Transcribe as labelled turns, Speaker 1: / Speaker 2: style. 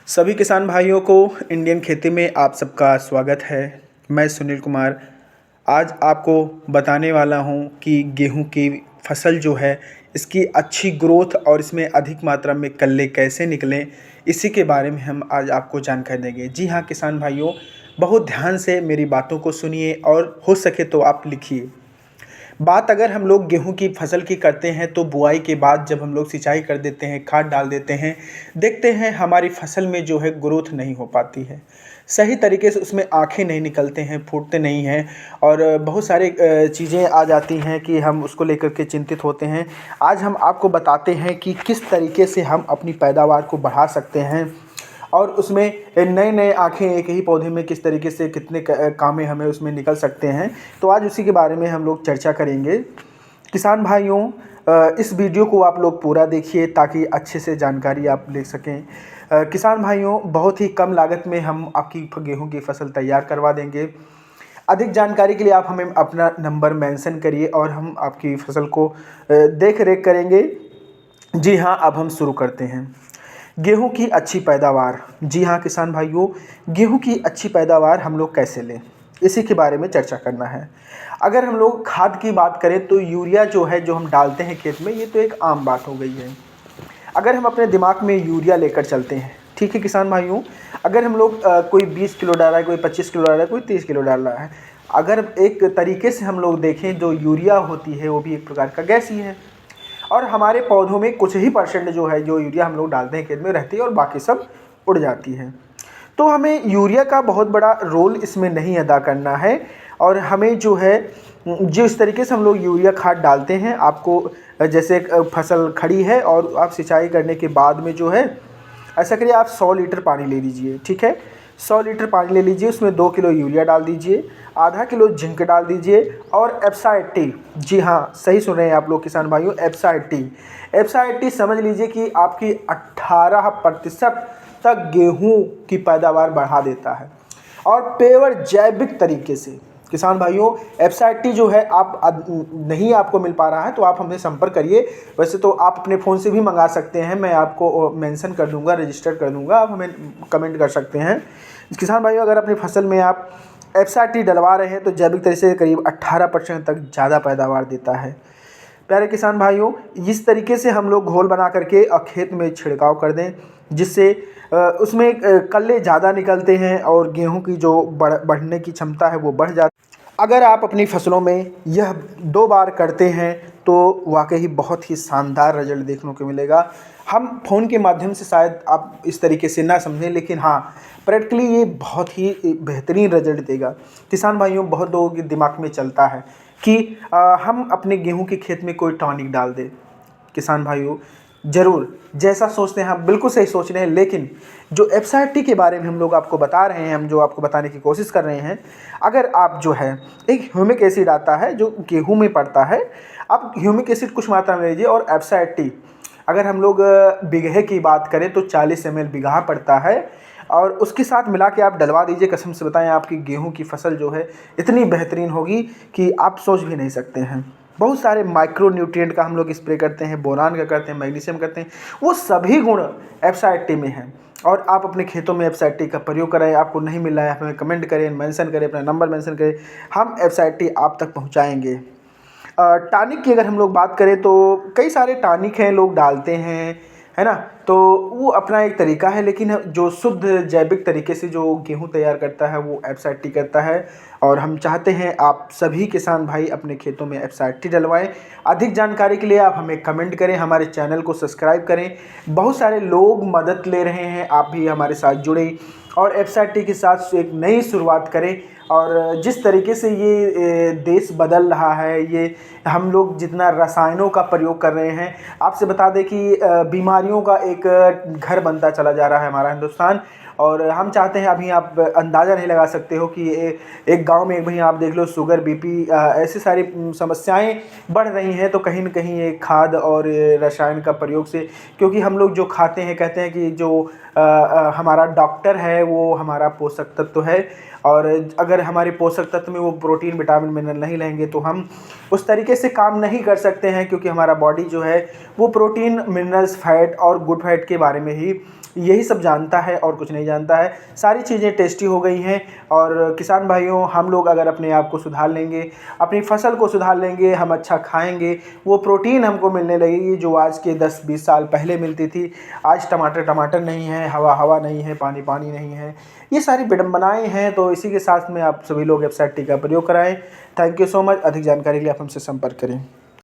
Speaker 1: सभी किसान भाइयों को इंडियन खेती में आप सबका स्वागत है। मैं सुनील कुमार आज आपको बताने वाला हूं कि गेहूं की फसल जो है इसकी अच्छी ग्रोथ और इसमें अधिक मात्रा में कल्ले कैसे निकलें, इसी के बारे में हम आज आपको जानकारी देंगे। जी हाँ किसान भाइयों, बहुत ध्यान से मेरी बातों को सुनिए और हो सके तो आप लिखिए। बात अगर हम लोग गेहूं की फसल की करते हैं तो बुआई के बाद जब हम लोग सिंचाई कर देते हैं, खाद डाल देते हैं, देखते हैं हमारी फसल में जो है ग्रोथ नहीं हो पाती है, सही तरीके से उसमें आँखें नहीं निकलते हैं, फूटते नहीं हैं और बहुत सारे चीज़ें आ जाती हैं कि हम उसको लेकर के चिंतित होते हैं। आज हम आपको बताते हैं कि किस तरीके से हम अपनी पैदावार को बढ़ा सकते हैं और उसमें नए नए आँखें एक ही पौधे में किस तरीके से कितने कामें हमें उसमें निकल सकते हैं। तो आज उसी के बारे में हम लोग चर्चा करेंगे। किसान भाइयों, इस वीडियो को आप लोग पूरा देखिए ताकि अच्छे से जानकारी आप ले सकें। किसान भाइयों, बहुत ही कम लागत में हम आपकी गेहूं की फसल तैयार करवा देंगे। अधिक जानकारी के लिए आप हमें अपना नंबर मेंशन करिए और हम आपकी फसल को देख रेख करेंगे। जी हाँ, अब हम शुरू करते हैं। गेहूं की अच्छी पैदावार। जी हाँ किसान भाइयों, गेहूं की अच्छी पैदावार हम लोग कैसे लें, इसी के बारे में चर्चा करना है। अगर हम लोग खाद की बात करें तो यूरिया जो है जो हम डालते हैं खेत में, ये तो एक आम बात हो गई है। अगर हम अपने दिमाग में यूरिया लेकर चलते हैं, ठीक है किसान भाइयों, अगर हम लोग कोई 20 किलो डाल रहा है, कोई 25 किलो डाल रहा है, कोई 30 किलो डाल रहा है, अगर एक तरीके से हम लोग देखें, जो यूरिया होती है वो भी एक प्रकार का गैस ही है और हमारे पौधों में कुछ ही परसेंट जो है जो यूरिया हम लोग डालते हैं खेत में रहती है और बाकी सब उड़ जाती है। तो हमें यूरिया का बहुत बड़ा रोल इसमें नहीं अदा करना है और हमें जो है जिस तरीके से हम लोग यूरिया खाद डालते हैं, आपको जैसे फसल खड़ी है और आप सिंचाई करने के बाद में जो है ऐसा करिए, आप 100 लीटर पानी ले लीजिए, ठीक है, 100 लीटर पानी ले लीजिए, उसमें 2 किलो यूरिया डाल दीजिए, आधा किलो जिंक डाल दीजिए और एप्सा 80, जी हाँ सही सुन रहे हैं आप लोग किसान भाइयों, एप्सा 80, एप्सा 80 समझ लीजिए कि आपकी 18% तक गेहूं की पैदावार बढ़ा देता है और पेवर जैविक तरीके से। किसान भाइयों, एप्सा 80 जो है आप नहीं आपको मिल पा रहा है तो आप हमसे संपर्क करिए। वैसे तो आप अपने फ़ोन से भी मंगा सकते हैं, मैं आपको मेंशन कर दूंगा, रजिस्टर कर दूंगा, आप हमें कमेंट कर सकते हैं। किसान भाइयों, अगर अपनी फसल में आप एप्सा 80 डलवा रहे हैं तो जैविक तरीके से करीब 18% तक ज़्यादा पैदावार देता है। प्यारे किसान भाइयों, इस तरीके से हम लोग घोल बना करके खेत में छिड़काव कर दें, जिससे उसमें कल्ले ज़्यादा निकलते हैं और गेहूं की जो बढ़ने की क्षमता है वो बढ़ जाती है। अगर आप अपनी फसलों में यह 2 बार करते हैं तो वाकई बहुत ही शानदार रिजल्ट देखने को मिलेगा। हम फ़ोन के माध्यम से शायद आप इस तरीके से ना समझें, लेकिन हाँ प्रैक्टिकली ये बहुत ही बेहतरीन रिजल्ट देगा। किसान भाइयों, बहुत लोगों के दिमाग में चलता है कि हम अपने गेहूं के खेत में कोई टॉनिक डाल दें। किसान भाइयों, ज़रूर जैसा सोचते हैं आप बिल्कुल सही सोच रहे हैं, लेकिन जो एप्सा 80 के बारे में हम लोग आपको बता रहे हैं, हम जो आपको बताने की कोशिश कर रहे हैं, अगर आप जो है एक ह्यूमिक एसिड आता है जो गेहूं में पड़ता है, आप ह्यूमिक एसिड कुछ मात्रा में लीजिए और एप्सा 80 अगर हम लोग बीघे की बात करें तो 40 ml बीघा पड़ता है और उसके साथ मिला के आप डलवा दीजिए। कसम से बताएं, आपकी गेहूं की फसल जो है इतनी बेहतरीन होगी कि आप सोच भी नहीं सकते हैं। बहुत सारे माइक्रो न्यूट्रिएंट का हम लोग स्प्रे करते हैं, बोरान का करते हैं, मैग्नीशियम करते हैं, वो सभी गुण एप्सा 80 में हैं और आप अपने खेतों में एप्सा 80 का प्रयोग करें। आपको नहीं मिल रहा है, हमें कमेंट करें, मेंशन करें, अपना नंबर मेंशन करें, हम एप्सा 80 आप तक पहुंचाएंगे। टॉनिक की अगर हम लोग बात करें तो कई सारे टॉनिक हैं लोग डालते हैं, है ना, तो वो अपना एक तरीका है, लेकिन जो शुद्ध जैविक तरीके से जो गेहूं तैयार करता है वो एप्सा 80 करता है और हम चाहते हैं आप सभी किसान भाई अपने खेतों में एप्सा 80 डलवाएं। अधिक जानकारी के लिए आप हमें कमेंट करें, हमारे चैनल को सब्सक्राइब करें। बहुत सारे लोग मदद ले रहे हैं, आप भी हमारे साथ जुड़े और एप्सा 80 के साथ एक नई शुरुआत करें। और जिस तरीके से ये देश बदल रहा है, ये हम लोग जितना रसायनों का प्रयोग कर रहे हैं, आपसे बता दें कि बीमारियों का एक घर बनता चला जा रहा है हमारा हिंदुस्तान। और हम चाहते हैं, अभी आप अंदाज़ा नहीं लगा सकते हो कि एक गांव में वहीं आप देख लो शुगर, बीपी, ऐसी सारी समस्याएं बढ़ रही हैं, तो कहीं न कहीं ये खाद और रसायन का प्रयोग से, क्योंकि हम लोग जो खाते हैं कहते हैं कि जो हमारा डॉक्टर है वो हमारा पोषक तत्व है और अगर हमारे पोषक तत्व में वो प्रोटीन, विटामिन, मिनरल नहीं लेंगे तो हम उस तरीके से काम नहीं कर सकते हैं, क्योंकि हमारा बॉडी जो है वो प्रोटीन, मिनरल्स, फैट और गुड फैट के बारे में ही यही सब जानता है और कुछ नहीं जानता है। सारी चीज़ें टेस्टी हो गई हैं और किसान भाइयों, हम लोग अगर अपने आप को सुधार लेंगे, अपनी फसल को सुधार लेंगे, हम अच्छा खाएंगे, वो प्रोटीन हमको मिलने लगेगी जो आज के 10-20 साल पहले मिलती थी। आज टमाटर टमाटर नहीं है, हवा हवा नहीं है, पानी पानी नहीं है, ये सारी विडंबनाएँ हैं। तो इसी के साथ में आप सभी लोग एफ का प्रयोग कराएँ। Thank you so much. अधिक जानकारी के लिए आप हमसे संपर्क करें।